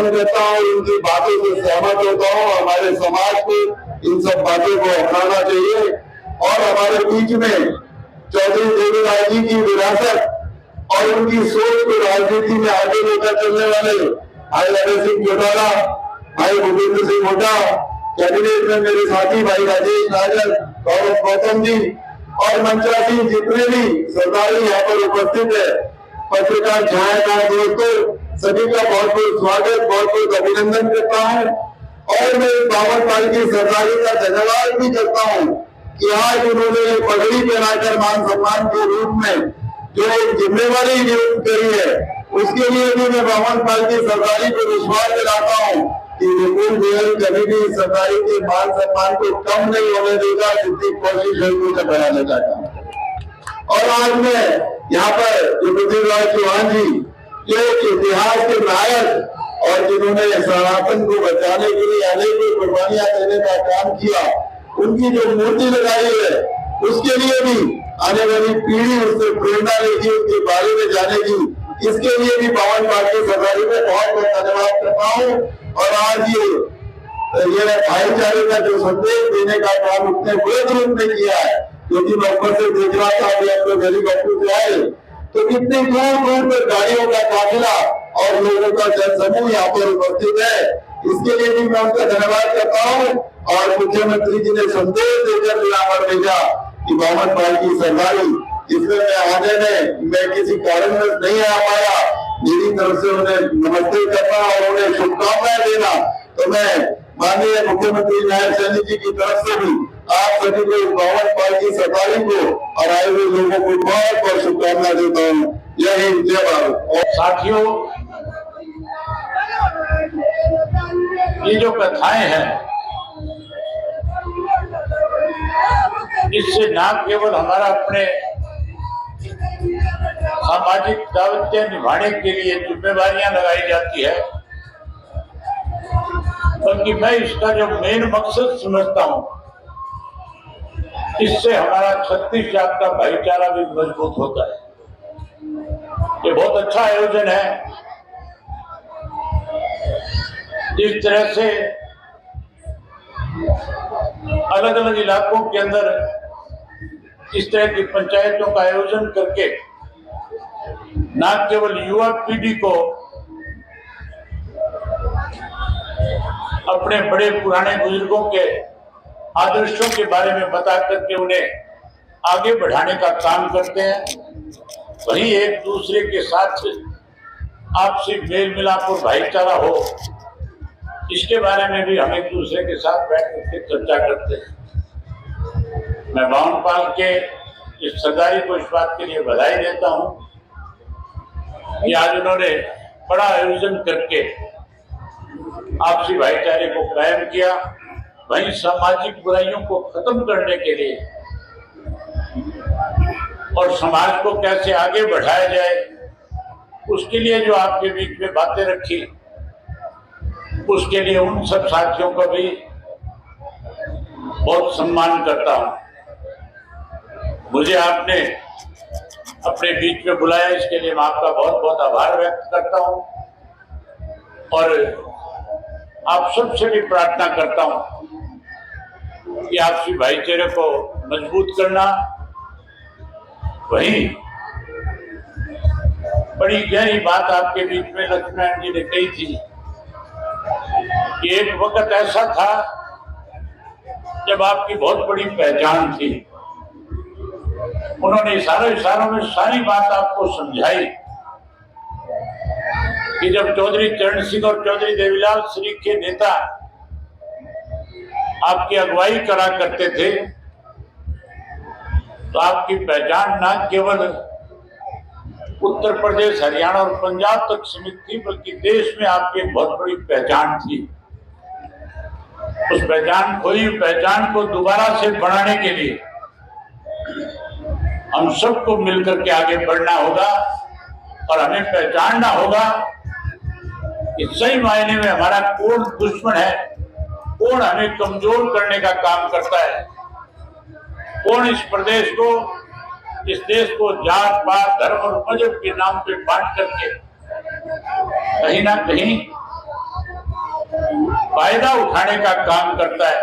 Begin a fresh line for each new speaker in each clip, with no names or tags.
समर्थन करता हूँ, इनकी बातों से सहमत होता हूँ। हमारे समाज को इन सब बातों को अपनाना चाहिए और हमारे बीच में चौधरी देवीलाल जी की विरासत और उनकी सोच को राजनीति में आगे लेकर चलने वाले भाई अभय सिंह चौटाला, भाई भूपेंद्र सिंह हुड्डा, कैबिनेट में मेरे साथी भाई राजेश नागर, गौतम जी और मंचासीन जितने भी सरदारी यहाँ पर उपस्थित है, पत्रकार छायाकार दोस्तों, सभी का बहुत बहुत स्वागत, बहुत बहुत अभिनंदन करता हूँ। और मैं 52 साल की सरदारी का धन्यवाद भी करता हूँ कि आज उन्होंने पगड़ी पहनाकर मान सम्मान के रूप में जो एक जिम्मेवारी नियुक्त करी है, उसके लिए भी मैं 52 साल की सरदारी को विश्वास दिलाता हूँ कि विपुल गोयल कभी भी सरदारी के मान सम्मान को कम नहीं होने देगा, जितनी कोशिश है उसे बढ़ाने का काम। और आज मैं यहाँ पर जो पृथ्वीराज चौहान जी जो इतिहास के नायक और जिन्होंने सनातन को बचाने के लिए अनेकों कुर्बानियां देने का काम किया, उनकी जो मूर्ति लगाई है उसके लिए भी आने वाली पीढ़ी उससे प्रेरणा लेगी, उसके बारे में जानेगी। इसके लिए भी 52 साल की सरदारी में बहुत बहुत धन्यवाद करता हूँ। और आज ये भाईचारे का जो संदेश देने का काम इतने बड़े रूप में किया है, क्योंकि मैं ऊपर से देख रहा था अभी आप लोग हेलीकॉप्टर से आए तो कितने दूर दूर में गाड़ियों का काफिला और लोगों का जनसमूह यहाँ पर उपस्थित है। इसके लिए भी मैं उनका धन्यवाद करता हूँ। और मुख्यमंत्री जी ने संदेश देकर यहाँ पर भेजा कि 52 साल की सरदारी, इसमें मैं किसी कारणवश नहीं आ पाया, मेरी तरफ से उन्हें नमस्ते करना और उन्हें शुभकामनाएं देना, तो मैं माननीय मुख्यमंत्री नायब सैनी जी की तरफ से भी आप सभी को 52 साल की सरदारी को और आए हुए लोगों को बहुत बहुत शुभकामनाएं देता हूँ। जय हिंद, जय भारत।
और साथियों, ये जो कथाएं हैं, इससे न केवल हमारा अपने सामाजिक दायित्व निभाने के लिए जिम्मेवारियां लगाई जाती है, बल्कि मैं इसका जो मेन मकसद समझता हूं, इससे हमारा 36 जात का भाईचारा भी मजबूत होता है। ये बहुत अच्छा आयोजन है। जिस तरह से अलग अलग इलाकों के अंदर इस तरह की पंचायतों का आयोजन करके न केवल युवा पीढ़ी को अपने बड़े पुराने बुजुर्गों के आदर्शों के बारे में बता करके उन्हें आगे बढ़ाने का काम करते हैं, वहीं एक दूसरे के साथ आपसी मेल मिलाप और भाईचारा हो, इसके बारे में भी हम एक दूसरे के साथ बैठ करके चर्चा करते हैं। मैं 52 साल के इस सरदारी को इस बात के लिए बधाई देता हूं कि आज उन्होंने बड़ा आयोजन करके आपसी भाईचारे को कायम किया, वहीं सामाजिक बुराइयों को खत्म करने के लिए और समाज को कैसे आगे बढ़ाया जाए, उसके लिए जो आपके बीच में बातें रखी, उसके लिए उन सब साथियों का भी बहुत सम्मान करता हूं। मुझे आपने अपने बीच में बुलाया, इसके लिए मैं आपका बहुत बहुत आभार व्यक्त करता हूं और आप सबसे भी प्रार्थना करता हूं कि आपसी भाईचारे को मजबूत करना। वहीं बड़ी गहरी बात आपके बीच में लक्ष्मण जी ने कही थी कि एक वक्त ऐसा था जब आपकी बहुत बड़ी पहचान थी। उन्होंने इशारों में सारी बात आपको समझाई कि जब चौधरी चरण सिंह और चौधरी देवीलाल श्री के नेता आपकी अगुवाई करा करते थे, तो आपकी पहचान न केवल उत्तर प्रदेश, हरियाणा और पंजाब तक सीमित थी, बल्कि देश में आपकी एक बहुत बड़ी पहचान थी। उस पहचान को दोबारा से बढ़ाने के लिए हम सबको मिलकर के आगे बढ़ना होगा और हमें पहचानना होगा कि सही मायने में हमारा कौन दुश्मन है, कौन हमें कमजोर करने का काम करता है, कौन इस प्रदेश को, इस देश को जात पात धर्म और मजहब के नाम पे बांट करके कहीं ना कहीं फायदा उठाने का काम करता है।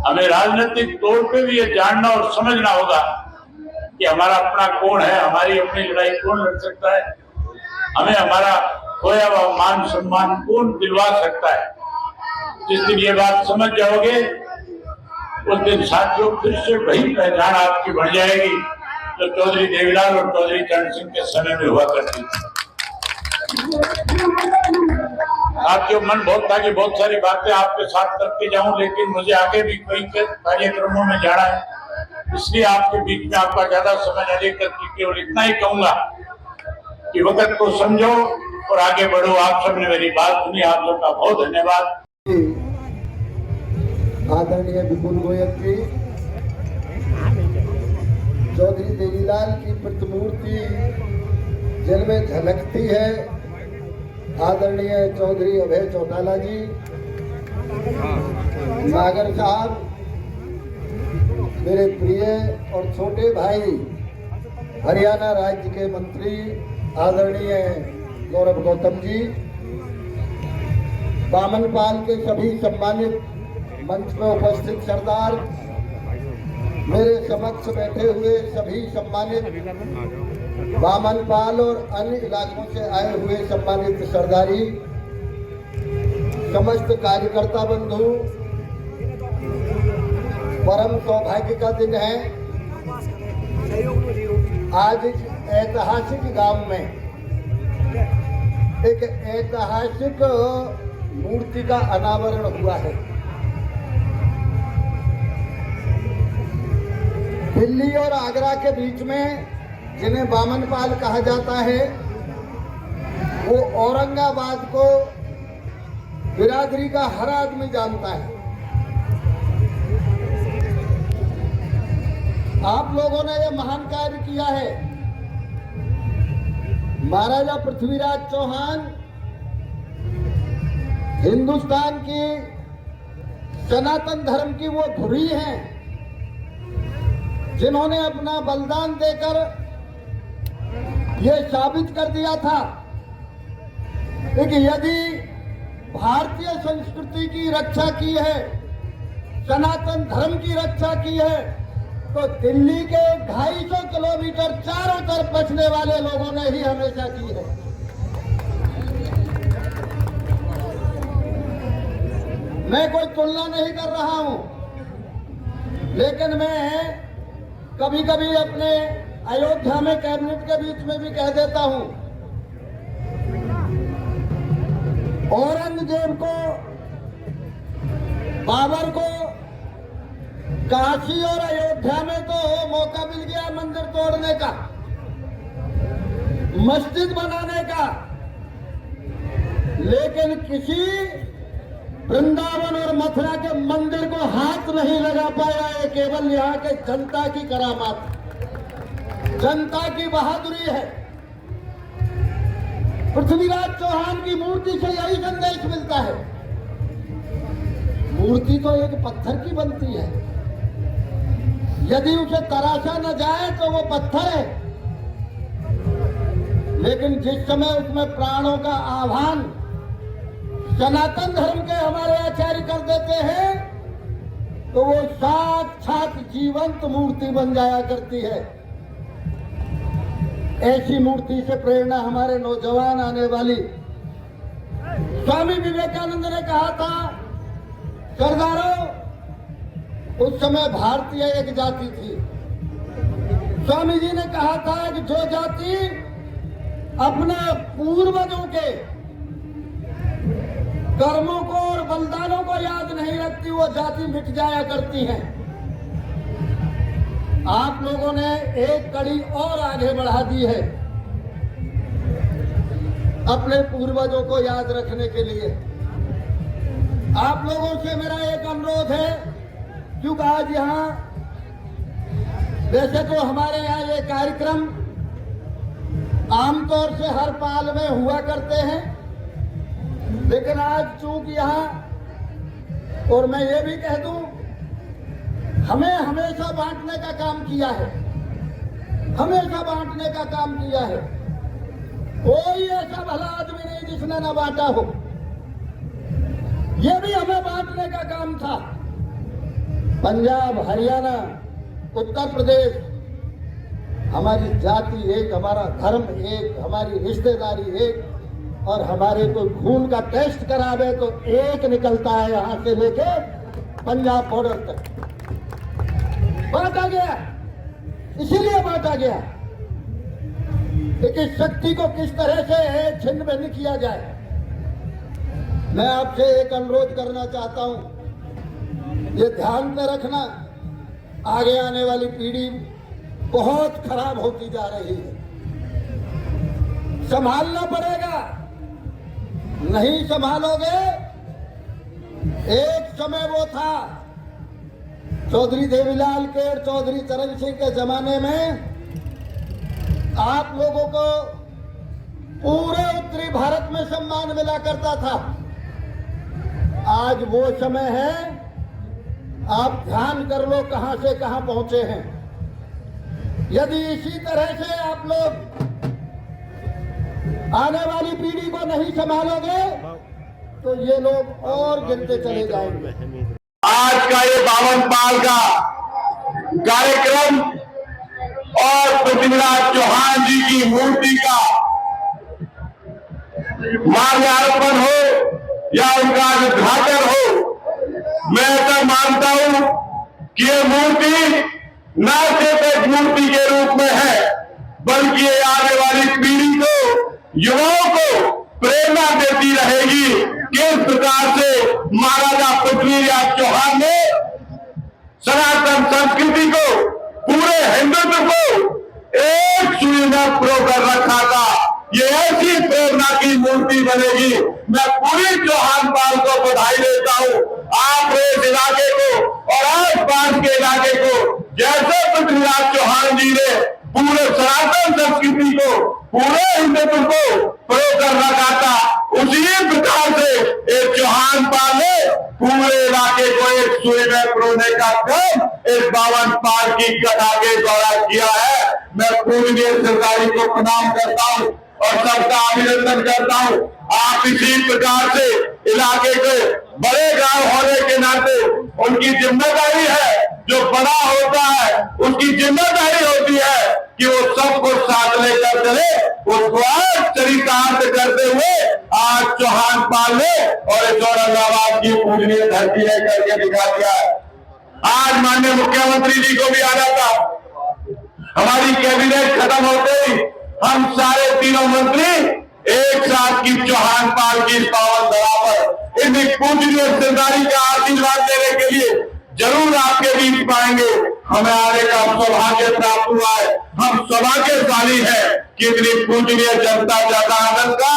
हमें राजनीतिक तौर पे भी ये जानना और समझना होगा कि हमारा अपना कौन है, हमारी अपनी लड़ाई कौन लड़ सकता है, हमें हमारा खोया हुआ मान सम्मान कौन दिलवा सकता है। जिस दिन ये बात समझ जाओगे उस दिन साथियों फिर से वही पहचान आपकी बढ़ जाएगी जो चौधरी देवीलाल और चौधरी चरण सिंह के समय में हुआ करती थी। साथियों, मन बहुत था कि बहुत सारी बातें आपके साथ करके जाऊं, लेकिन मुझे आगे भी कई कार्यक्रमों में जाना है, इसलिए आपके बीच में आपका ज्यादा समय न लेकर केवल इतना ही कहूंगा कि वक्त को समझो और आगे बढ़ो। आप सबने मेरी बात सुनी, आप सबका बहुत धन्यवाद।
आदरणीय विपुल गोयल जी, चौधरी देवीलाल की प्रतिमूर्ति जिनमें झलकती है आदरणीय चौधरी अभय चौटाला जी, नागर साहब, मेरे प्रिय और छोटे भाई हरियाणा राज्य के मंत्री आदरणीय गौरव गौतम जी, बामनपाल के सभी सम्मानित मंच में उपस्थित सरदार, मेरे समक्ष बैठे हुए सभी सम्मानित बामनपाल और अन्य इलाकों से आए हुए सम्मानित सरदारी, समस्त कार्यकर्ता बंधु, परम सौभाग्य का दिन है। आज ऐतिहासिक गांव में एक ऐतिहासिक मूर्ति का अनावरण हुआ है। दिल्ली और आगरा के बीच में जिन्हें बामनपाल कहा जाता है, वो औरंगाबाद को बिरादरी का हर आदमी जानता है। आप लोगों ने ये महान कार्य किया है। महाराजा पृथ्वीराज चौहान हिंदुस्तान की सनातन धर्म की वो धुरी हैं जिन्होंने अपना बलिदान देकर ये साबित कर दिया था कि यदि भारतीय संस्कृति की रक्षा की है, सनातन धर्म की रक्षा की है, तो दिल्ली के 250 किलोमीटर चारों तरफ बचने वाले लोगों ने ही हमेशा की है। मैं कोई तुलना नहीं कर रहा हूं, लेकिन मैं कभी कभी अपने अयोध्या में कैबिनेट के बीच में भी कह देता हूं, औरंगजेब को, बाबर को काशी और अयोध्या में तो मौका मिल गया मंदिर तोड़ने का, मस्जिद बनाने का, लेकिन किसी वृंदावन और मथुरा के मंदिर को हाथ नहीं लगा पाया। ये केवल यहाँ के जनता की करामात, जनता की बहादुरी है। पृथ्वीराज चौहान की मूर्ति से यही संदेश मिलता है। मूर्ति तो एक पत्थर की बनती है, यदि उसे तराशा न जाए तो वो पत्थर है, लेकिन जिस समय उसमें प्राणों का आह्वान सनातन धर्म के हमारे आचार्य कर देते हैं तो वो साक्षात जीवंत मूर्ति बन जाया करती है। ऐसी मूर्ति से प्रेरणा हमारे नौजवान आने वाली, स्वामी विवेकानंद ने कहा था, सरदारों, उस समय भारतीय एक जाति थी। स्वामी जी ने कहा था कि जो जाति अपने पूर्वजों के कर्मों को और बलिदानों को याद नहीं रखती, वो जाति मिट जाया करती है। आप लोगों ने एक कड़ी और आगे बढ़ा दी है अपने पूर्वजों को याद रखने के लिए। आप लोगों से मेरा एक अनुरोध है, क्योंकि आज यहाँ वैसे तो हमारे यहाँ ये कार्यक्रम आमतौर से हर पाल में हुआ करते हैं, लेकिन आज चूंकि यहाँ, और मैं ये भी कह दूं, हमें हमेशा बांटने का काम किया है, हमेशा बांटने का काम किया है। कोई ऐसा भला आदमी नहीं जिसने न बांटा हो। ये भी हमें बांटने का काम था। पंजाब, हरियाणा, उत्तर प्रदेश, हमारी जाति एक, हमारा धर्म एक, हमारी रिश्तेदारी एक, और हमारे कोई खून का टेस्ट करावे तो एक निकलता है यहां से लेके पंजाब बॉर्डर तक। बांटा गया, इसीलिए बांटा गया लेकिन शक्ति को किस तरह से छिन्न भिन्न किया जाए। मैं आपसे एक अनुरोध करना चाहता हूं, ये ध्यान में रखना, आगे आने वाली पीढ़ी बहुत खराब होती जा रही है, संभालना पड़ेगा। नहीं संभालोगे, एक समय वो था चौधरी देवीलाल के और चौधरी चरण सिंह के जमाने में आप लोगों को पूरे उत्तरी भारत में सम्मान मिला करता था। आज वो समय है, आप ध्यान कर लो कहां से कहां पहुंचे हैं। यदि इसी तरह से आप लोग आने वाली पीढ़ी को नहीं संभालोगे तो ये लोग और गिनते चले जाएंगे।
आज का ये 52 पाल का कार्यक्रम और पृथ्वीराज चौहान जी की मूर्ति का माल्यार्पण हो या उनका उद्घाटन हो, मैं ऐसा मानता हूं कि ये मूर्ति न सिर्फ एक मूर्ति के रूप में है, बल्कि ये आने वाली पीढ़ी को, युवाओं को प्रेरणा देती रहेगी। किस प्रकार से महाराजा पृथ्वीराज चौहान ने सनातन संस्कृति को, पूरे हिंदुत्व को एक सुई में पिरोकर रखा था। ये ऐसी प्रेरणा की मूर्ति बनेगी। मैं पूरी चौहान पाल को बधाई देता हूं। आप इस इलाके को और आसपास के इलाके को जैसे पृथ्वीराज चौहान जी ने पूरे सनातन संस्कृति को, पूरे हिंदुत्व को पिरोकर रखा था, उसी प्रकार से एक चौहान पाल ने पूरे इलाके को एक सुई में पिरोने का काम इस 52 पाल की कथा के द्वारा किया है। मैं पूरी सरकारी को प्रणाम करता हूं और सबका अभिनंदन करता हूं। आप इसी प्रकार से इलाके के बड़े गांव होने के नाते उनकी जिम्मेदारी है, जो बड़ा होता है उसकी जिम्मेदारी होती है कि वो सबको साथ लेकर चले। उसको आज चरितार्थ करते हुए आज चौहान पाल ने और इस औरंगाबाद की पूजनीय धरती है करके दिखा दिया है। आज माननीय मुख्यमंत्री जी को भी आना था। हमारी कैबिनेट खत्म होते ही हम सारे तीनों मंत्री एक साथ की चौहान पाल की पावन धरा पर इनकी पूजनीय सरदारी का आशीर्वाद देने के लिए जरूर आपके बीच पाएंगे। हमें आने का सौभाग्य प्राप्त हुआ है। हम सौभाग्यशाली है कि इतनी पूजनीय जनता जनार्दन का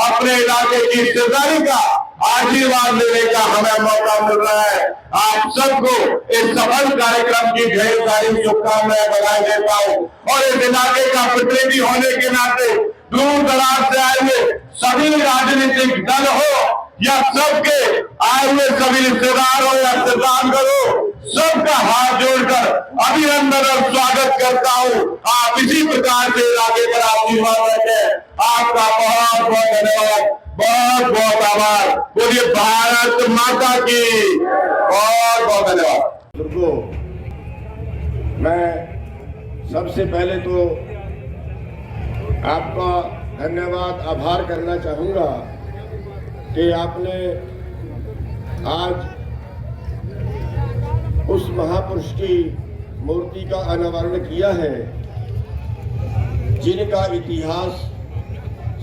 अपने इलाके की सरदारी का आशीर्वाद लेने का हमें मौका मिल रहा है। आप सबको इस सफल कार्यक्रम की ढेर सारी शुभकामनाएं बधाई देता हूँ और इस इलाके का प्रतिनिधि होने के नाते दूर दराज से आए हुए सभी राजनीतिक दल हो या सबके आए हुए सभी रिश्तेदार हो या श्रद्धांजलि हो, सबका हाथ जोड़कर अभिनंदन और स्वागत करता हूँ। आप इसी प्रकार से इलाके पर आशीर्वाद रखें। आपका बहुत बहुत धन्यवाद, बहुत बहुत आभार। बोलिए भारत माता की बहुत बहुत धन्यवाद।
मैं सबसे पहले तो आपका धन्यवाद, आभार करना चाहूँगा कि आपने आज उस महापुरुष की मूर्ति का अनावरण किया है जिनका इतिहास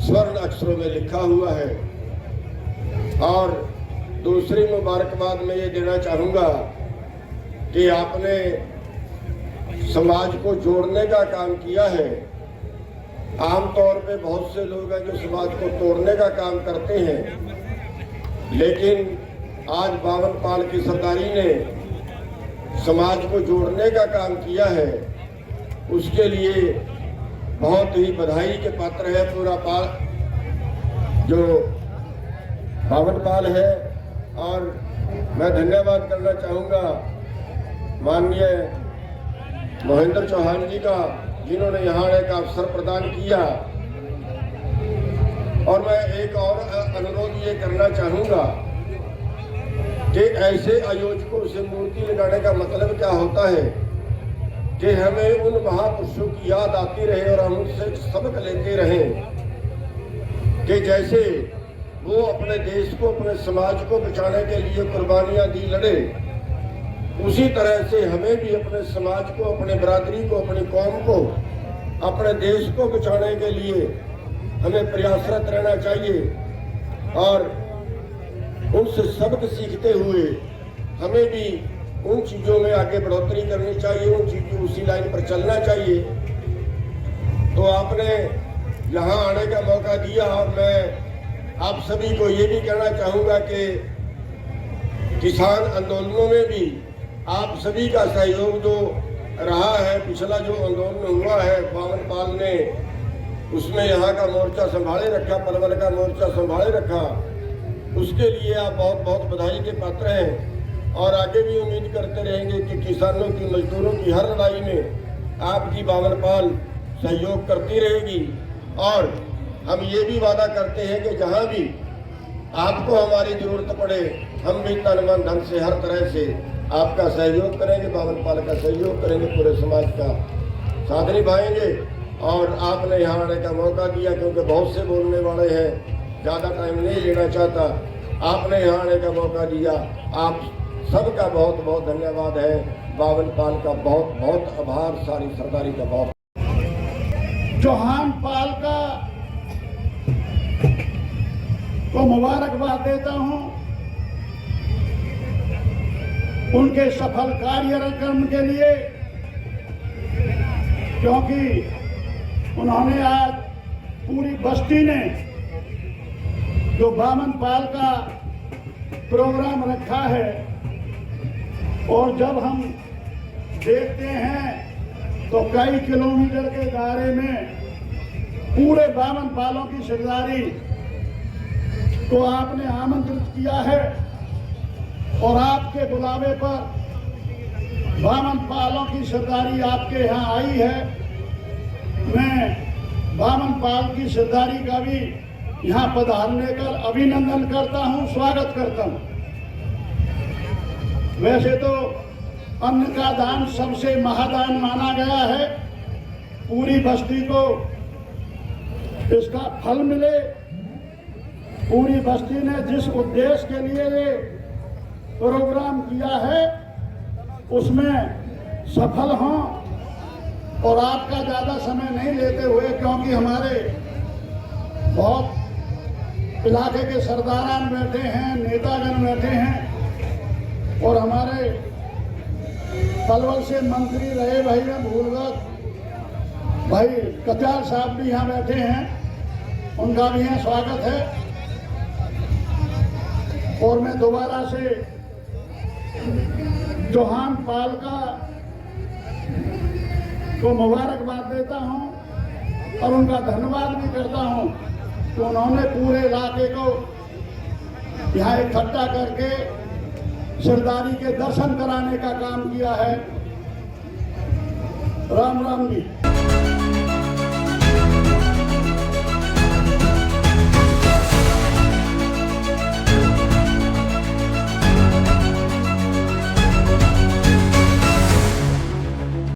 स्वर्ण अक्षरों में लिखा हुआ है। और दूसरी मुबारकबाद मैं ये देना चाहूँगा कि आपने समाज को जोड़ने का काम किया है। आमतौर पे बहुत से लोग हैं जो समाज को तोड़ने का काम करते हैं, लेकिन आज 52 पाल की सरदारी ने समाज को जोड़ने का काम किया है। उसके लिए बहुत ही बधाई के पात्र है पूरा पाल जो 52 पाल है। और मैं धन्यवाद करना चाहूँगा माननीय महेंद्र चौहान जी का, जिन्होंने यहाँ एक अवसर प्रदान किया। और मैं एक और अनुरोध ये करना चाहूँगा कि ऐसे आयोजकों से मूर्ति लगाने का मतलब क्या होता है कि हमें उन महापुरुषों की याद आती रहे और हम उनसे सबक लेते रहें कि जैसे वो अपने देश को, अपने समाज को बचाने के लिए कुर्बानियां दी, लड़े, उसी तरह से हमें भी अपने समाज को, अपने बरादरी को, अपनी कौम को, अपने देश को बचाने के लिए हमें प्रयासरत रहना चाहिए और उनसे सबक सीखते हुए हमें भी उन चीज़ों में आगे बढ़ोतरी करनी चाहिए, उन चीज़ों उसी लाइन पर चलना चाहिए। तो आपने यहाँ आने का मौका दिया और मैं आप सभी को ये भी कहना चाहूँगा कि किसान आंदोलनों में भी आप सभी का सहयोग जो रहा है, पिछला जो आंदोलन हुआ है बावन पाल ने, उसमें यहाँ का मोर्चा संभाले रखा, पलवल का मोर्चा संभाले रखा, उसके लिए आप बहुत बहुत बधाई के पात्र हैं और आगे भी उम्मीद करते रहेंगे कि किसानों की, मजदूरों की हर लड़ाई में आपकी बावन पाल सहयोग करती रहेगी। और हम ये भी वादा करते हैं कि जहाँ भी आपको हमारी जरूरत पड़े हम भी तन मन धन से हर तरह से आपका सहयोग करेंगे, बावन पाल का सहयोग करेंगे, पूरे समाज का साथ निभाएंगे। और आपने यहाँ आने का मौका दिया क्योंकि बहुत से बोलने वाले हैं, ज़्यादा टाइम नहीं लेना चाहता, आपने यहाँ आने का मौका दिया, आप सबका बहुत बहुत धन्यवाद है। बावन पाल का बहुत बहुत आभार, सारी सरदारी का बहुत।
चौहान पाल का को मुबारकबाद देता हूं उनके सफल कार्यक्रम के लिए, क्योंकि उन्होंने आज पूरी बस्ती ने जो बावन पाल का प्रोग्राम रखा है, और जब हम देखते हैं तो कई किलोमीटर के दायरे में पूरे बावन पालों की सरदारी को आपने आमंत्रित किया है और आपके बुलावे पर बावन पालों की सरदारी आपके यहाँ आई है। मैं बावन पाल की सरदारी का भी यहाँ पधारने का अभिनंदन करता हूँ, स्वागत करता हूँ। वैसे तो अन्न का दान सबसे महादान माना गया है, पूरी बस्ती को इसका फल मिले, पूरी बस्ती ने जिस उद्देश्य के लिए ये प्रोग्राम किया है उसमें सफल हों। और आपका ज़्यादा समय नहीं लेते हुए, क्योंकि हमारे बहुत इलाके के सरदारान बैठे हैं, नेतागण बैठे हैं, और हमारे पलवल से मंत्री रहे भाई मैं भूलगढ़ भाई कत्याल साहब भी यहाँ बैठे हैं, उनका भी यहाँ स्वागत है। और मैं दोबारा से चौहान पाल का को मुबारकबाद देता हूँ और उनका धन्यवाद भी करता हूँ कि उन्होंने पूरे इलाके को यहाँ इकट्ठा करके सरदारी के दर्शन कराने का काम किया है। राम राम जी।